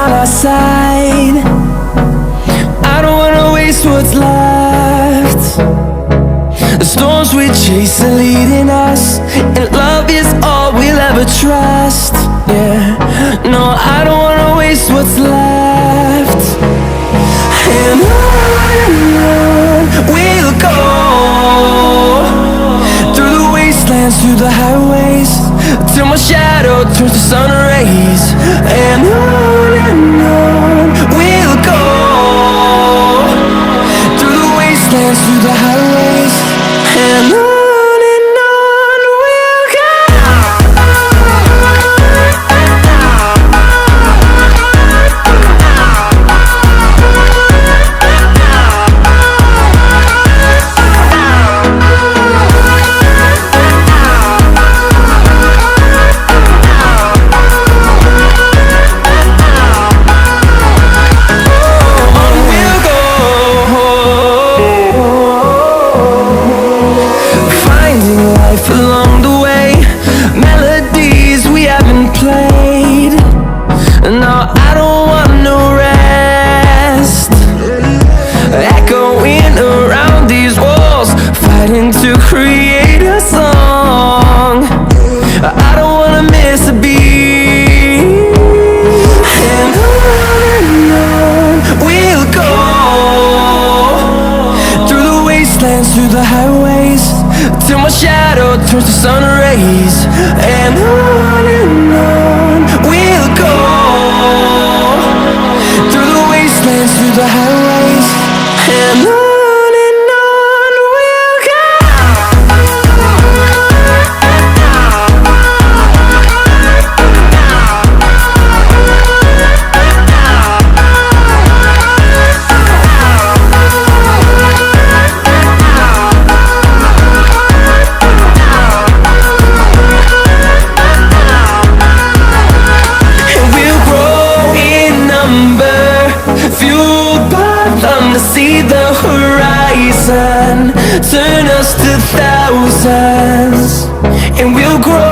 on our side. I don't wanna waste what's left. The storms we chase are leading us, and love is all we'll ever trust. Yeah, no, I don't wanna waste what's left. And on we'll go, through the wastelands, through the highways, till my shadow turns to sun rays. And on we'll go, through the wastelands, through the highways, and on we'll go. Along the way, melodies we haven't played. No, I don't want no rest. Echoing around these walls, fighting to create a song. I don't wanna miss a beat. And on we'll go, through the wastelands, through the highways, till my shadow turns to sun rays. And on we'll go, through the wastelands, through the highways, and on we'll go. See the horizon turn us to thousands, and we'll grow